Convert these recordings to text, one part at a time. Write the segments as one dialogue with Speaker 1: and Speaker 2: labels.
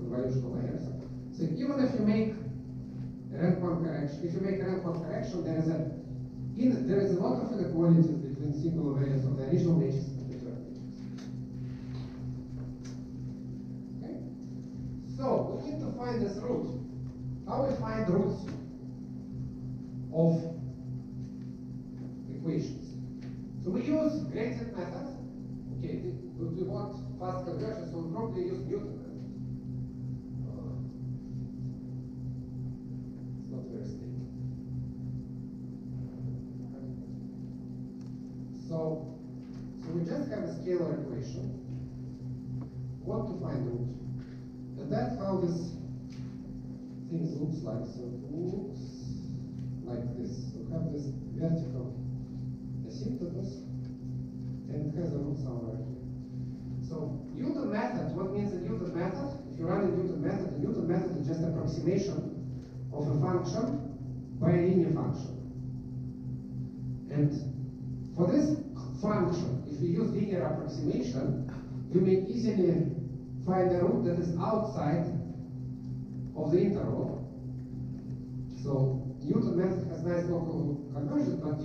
Speaker 1: convolutional layers. So even if you make rank 1 correction, there is a lot of inequalities between singular values of the original matrix and the third matrix. Okay? So we need to find this root. How we find roots of equations? So we use gradient method. Okay, we want fast conversion, so we probably use Newton method. It's not very stable. So we just have a scalar equation. Want to find root. And that's how this thing looks like. So it looks like this. So we have this vertical asymptotus, and it has a root somewhere here. So Newton method, what means the Newton method? If you run a Newton method, the Newton method is just approximation of a function by a linear function. And for this function, if you use linear approximation, you may easily find a root that is outside of the interval. So Newton method has nice local conversion, but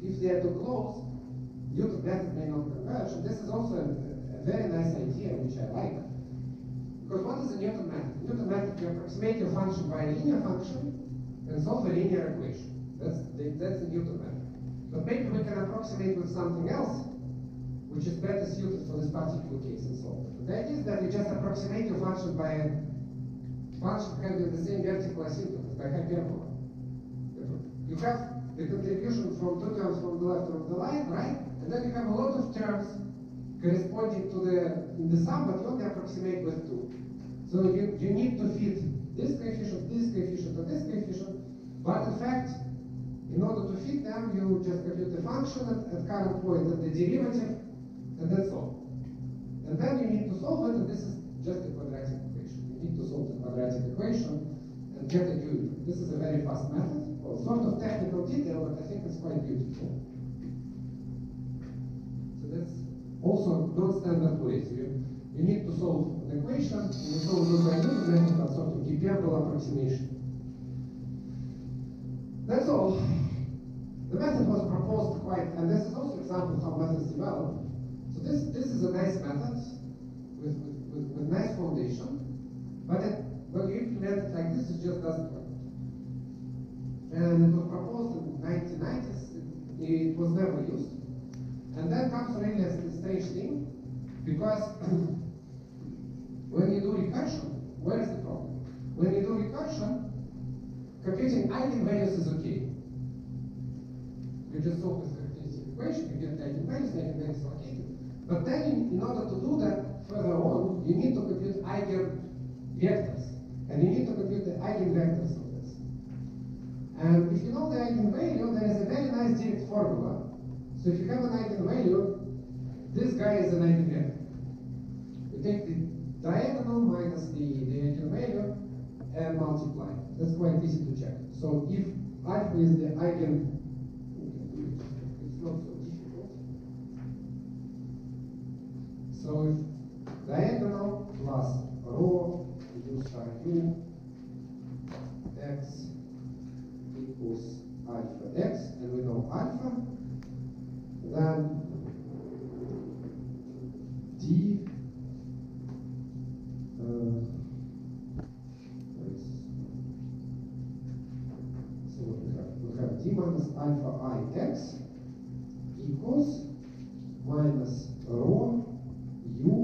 Speaker 1: if they are too close, Newton method may not converge. And this is also a very nice idea, which I like. Because what is the Newton method? Newton method, you approximate your function by a linear function and solve a linear equation. That's the Newton method. But maybe we can approximate with something else, which is better suited for this particular case and solve it. The idea is that you just approximate your function by a function having the same vertical asymptotus, by hyperbola. You have the contribution from two terms from the left of the line, right? And then you have a lot of terms corresponding to in the sum, but you only approximate with 2. So you need to fit this coefficient, and this coefficient, but in fact, in order to fit them, you just compute the function at current point and the derivative, and that's all. And then you need to solve it, and this is just a quadratic equation. You need to solve the quadratic equation and get a QE. This is a very fast method. Well, sort of technical detail, but I think it's quite beautiful. So that's also non-standard way. So you need to solve an equation, and you solve it by Newton method, but sort of hyperbole approximation. That's all. The method was proposed quite, and this is also an example of how methods develop. So this is a nice method with nice foundation, but when you implement it like this, it just doesn't work. And it was proposed in the 1990s. It was never used. And then comes really a strange thing, because when you do recursion, where is the problem? When you do recursion, computing eigenvalues is okay. You just solve this characteristic equation, you get eigenvalues allocated. But then, in order to do that further on, you need to compute eigenvectors. And you need to compute the eigenvectors of this. And if you know the eigenvalue, there is a very nice direct formula. So if you have an eigenvalue, this guy is an eigenvector. You take the diagonal minus the eigenvalue and multiply. That's quite easy to check. So if alpha is the eigen, it's not so difficult. So if diagonal plus rho u star u x equals alpha x, and we know alpha, then d so what we have d minus alpha I x equals minus rho u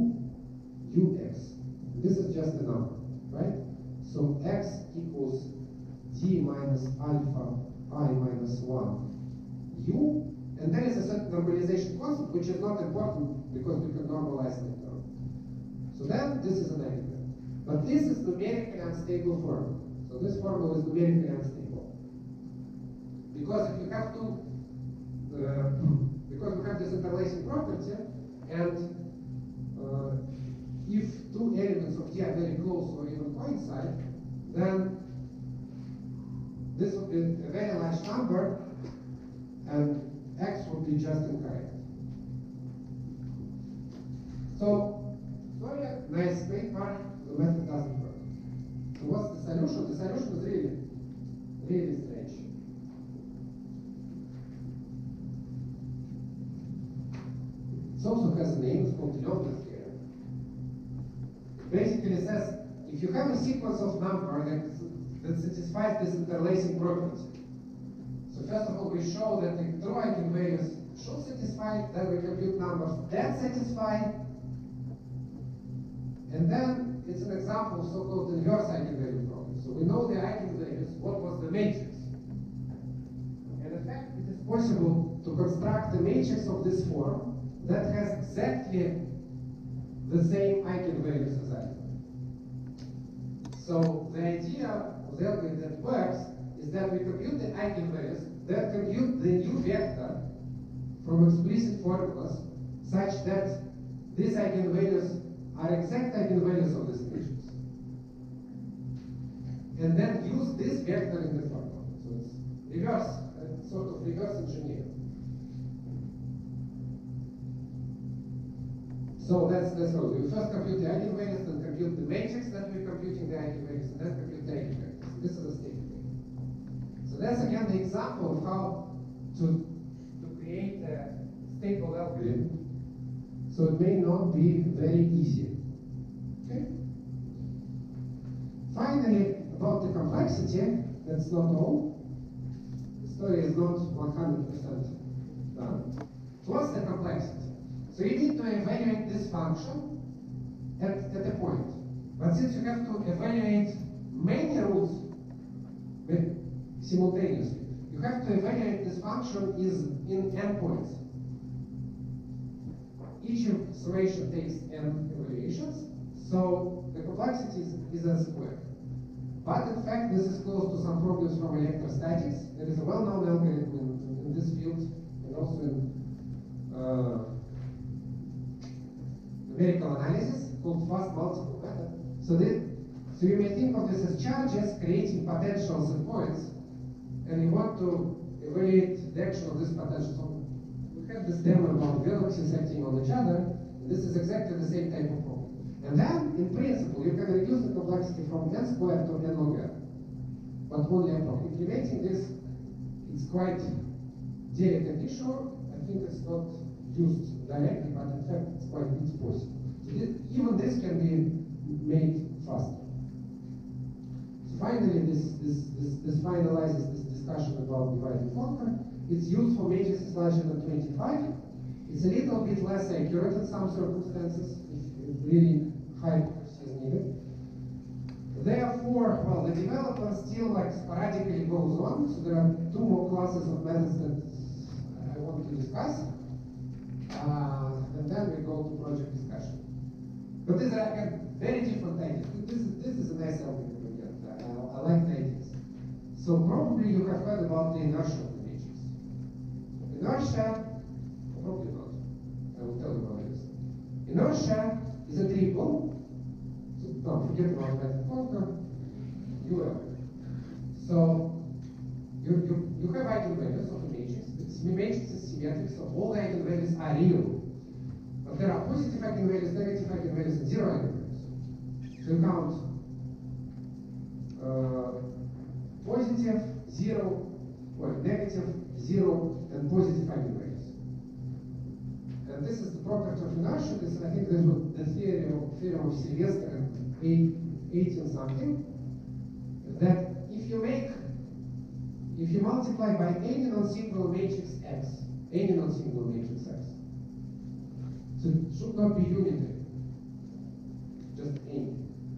Speaker 1: ux. This is just a number, right? So x equals d minus alpha I minus 1 u, and there is a certain normalization constant, which is not important because we can normalize the term. So then this is an eigenvalue. But this is numerically unstable formula. So this formula is numerically unstable. Because if you have because we have this interlacing property, and if two elements of D are very close or even coincide, then this would be a very large number, and x would be just incorrect. So, sorry, nice paper, the method doesn't work. So what's the solution? The solution is really strange. It also has a name, it's called Löwner's theorem. It basically says, if you have a sequence of numbers that satisfies this interlacing property, so first of all, we show that the true eigenvalues should satisfy, then we compute numbers that satisfy, and then it's an example of so-called inverse eigenvalue problem. So we know the eigenvalues, what was the matrix. And in fact, it is possible to construct a matrix of this form that has exactly the same eigenvalues as I. So the idea of the algorithm that works is that we compute the eigenvalues, that compute the new vector from explicit formulas such that these eigenvalues are exact eigenvalues of this matrix. And then use this vector in the formula. So it's reverse, sort of reverse engineering. So that's how we first compute the eigenvalues, then compute the matrix that we're computing the eigenvalues, and then compute the eigenvalues. This is a state equation. So that's again the example of how to create a stable algorithm. So it may not be very easy. Okay? Finally, about the complexity, that's not all. The story is not 100% done. So what's the complexity? So you need to evaluate this function at a point. But since you have to evaluate many rules simultaneously, you have to evaluate this function in n points. Each summation takes n evaluations, so the complexity is n squared. But in fact, this is close to some problems from electrostatics. There is a well-known algorithm in this field, and also in numerical analysis called fast multiple method. So you may think of this as charges creating potentials at points, and you want to evaluate the action of this potential. So we have this demo about galaxies acting on each other, and this is exactly the same type of problem. And then, in principle, you can reduce the complexity from n squared to n log n, but only approximating this, it's quite delicate issue. I think it's not used directly, but in fact it's possible. So even this can be made faster. So finally, this finalizes this discussion about divide and conquer. It's used for matrices larger than 25. It's a little bit less accurate in some circumstances, if really high accuracy is needed. Therefore, well, the development still sporadically goes on. So there are two more classes of methods that I want to discuss. And then we go to project discussion. But these are again very different ideas. This is a nice algorithm again. I like the ideas. So probably you have heard about the inertia of the matrix. Inertia, probably not. I will tell you what it is. Inertia is a triple. So no, forget about that. UL. So you have eigenvalues of a matrix. The matrix is symmetric, so all the eigenvalues are real. But there are positive eigenvalues, negative eigenvalues, and zero eigenvalues. So you count positive, zero, or negative, zero, and positive eigenvalues. And this is the property of inertia. This, I think, this was the theorem of Sylvester in 18 something. That if you multiply by any non-singular matrix X, so it should not be unitary, just any.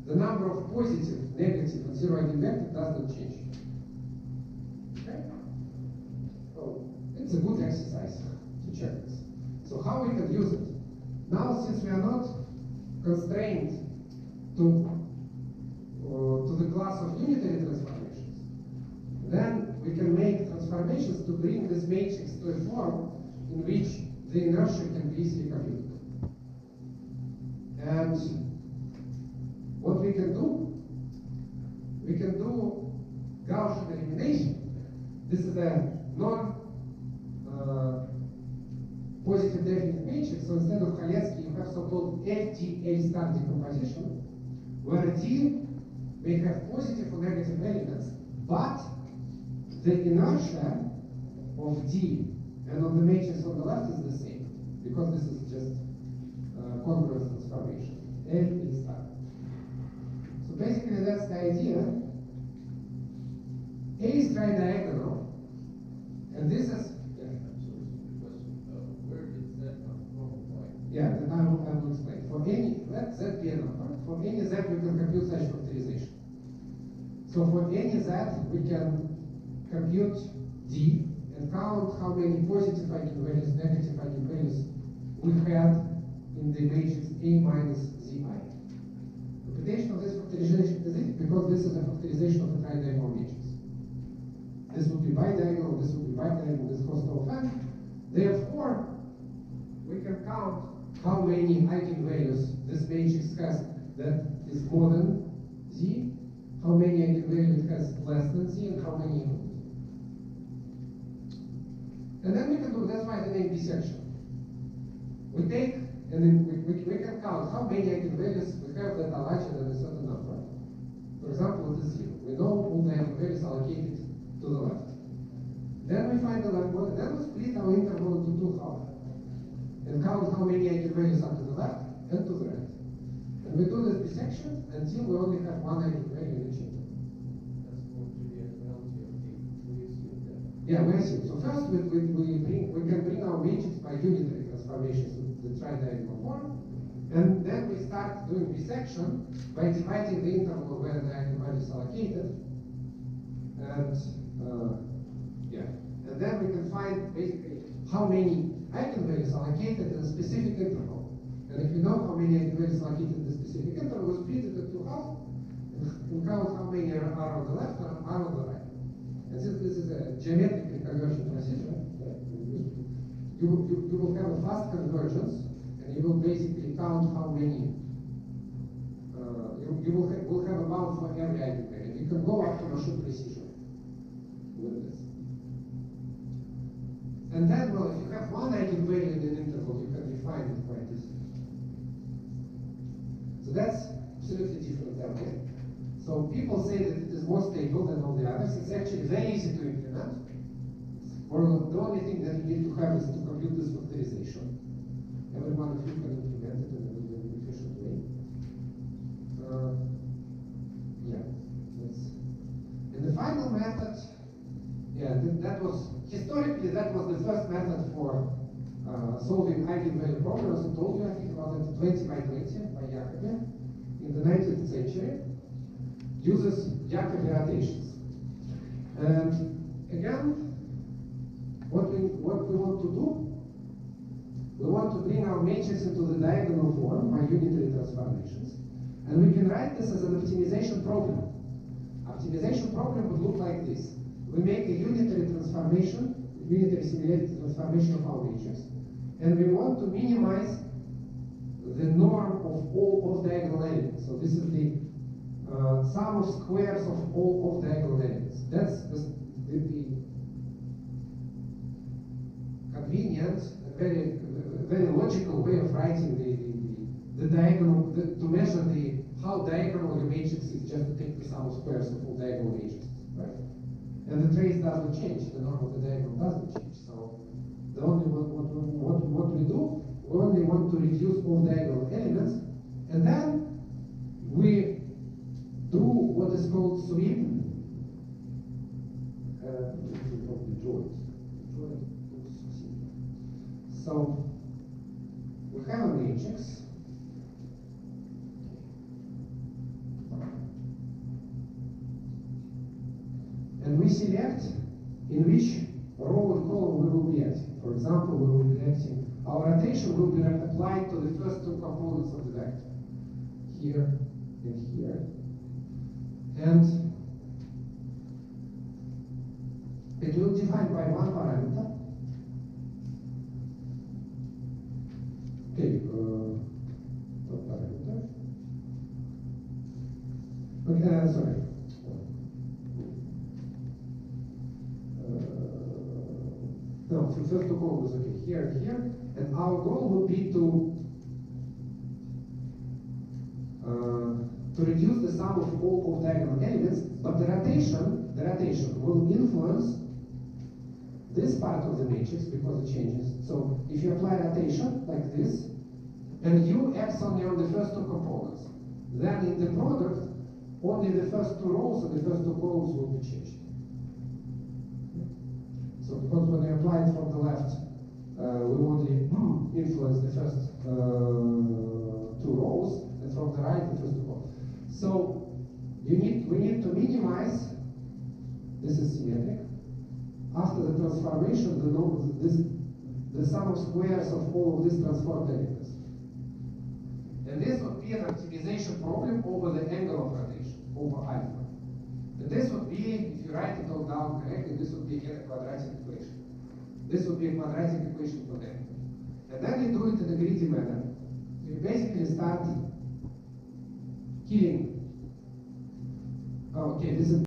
Speaker 1: The number of positive, negative, and zero eigenvectors does not change. Okay? So it's a good exercise to check this. So how we can use it? Now, since we are not constrained to the class of unitary transformations, then we can make transformations to bring this matrix to a form in which the inertia can be easily computed. And what we can do Gaussian elimination. This is a non-positive definite matrix, so instead of Cholesky have so-called FT star decomposition, where D may have positive or negative elements, but the inertia of D and of the matrix on the left is the same, because this is just congruence transformation, L star. So basically that's the idea. A is tridiagonal, and this is...
Speaker 2: Where did Z come from?
Speaker 1: Yeah, then I will explain. For any, let Z be a number. For any Z, we can compute such factorization. So for any Z, we can compute D and count how many positive eigenvalues, negative eigenvalues we had in the matrix A minus Zi. Computation of this factorization is it because this is a factorization of a tridiagonal matrix. This would be bidiagonal, this would be bidiagonal, this goes to n. Therefore, we can count how many eigenvalues this matrix has that is more than Z, how many eigenvalues it has less than Z, and how many equal to Z. And then we can do, that's why the name bisection. We take, and then we can count how many eigenvalues we have that are larger than a certain number. For example, it is 0. We know all the eigenvalues allocated to the left. Then we find the left one, then we split our interval into two halves and count how many eigenvalues are to the left and to the right. And we do this bisection until we only have one eigenvalue in each interval.
Speaker 2: That's going to be a penalty of D. We assume that.
Speaker 1: Yeah, we assume. So first we can bring our matrix by unitary transformations to the tridiagonal form, and then we start doing bisection by dividing the interval where the eigenvalues are located. And and then we can find basically how many eigenvalues are located in a specific interval. And if we know how many eigenvalues are located in a specific interval, we split it into half and count how many are on the left and are on the right. And since this is a geometric conversion procedure, you will have a fast convergence, and you will basically count how many. You will have a bound for every eigenvalue. You can go up to machine precision with this. And then, well, if you have one eigenvalue in an interval, you can define it quite easily. So that's absolutely different level. So people say that it is more stable than all the others. It's actually very easy to implement. Or the only thing that you need to have is to compute this factorization. Every one of you can implement it in a very efficient way. And the final method, that was historically that was the first method for solving eigenvalue problems. I told you, I think about it, 20 by 20 by Jacobi in the 19th century. Uses Jacobi rotations. And again, what we want to do, we want to bring our matrix into the diagonal form by unitary transformations. And we can write this as an optimization problem. Optimization problem would look like this. We make a unitary transformation, unitary similarity transformation of our matrix, and we want to minimize the norm of all off-diagonal elements. So this is the sum of squares of all off-diagonal elements. That's the convenient, very logical way of writing the diagonal, to measure how diagonal your matrix is, just to take the sum of squares of all diagonal matrices, right? And the trace doesn't change, the norm of the diagonal doesn't change. So the only what we do, we only want to reduce all diagonal elements, and then we do what is called sweep. So we have a matrix. And we select in which row and column we will be acting. For example, we will be acting, our rotation will be applied to the first two components of the vector, here and here. And it will define by one parameter. Okay, what parameter? Okay, sorry. No, the first two columns, okay, here and here, and our goal will be to to reduce the sum of all off-diagonal elements, but the rotation will influence this part of the matrix because it changes. So if you apply rotation like this, and U acts only on the first two components, then in the product, only the first two rows and the first two columns will be changed. So because when you apply it from the left, we only influence the first two rows, and from the right, the first two columns. So we need to minimize, this is symmetric. After the transformation, the sum of squares of all of these transformed elements. And this would be an optimization problem over the angle of rotation, over alpha. And this would be, if you write it all down correctly, this would be again a quadratic equation. This would be a quadratic equation for them. And then you do it in a greedy manner. You basically start killing. Okay, this is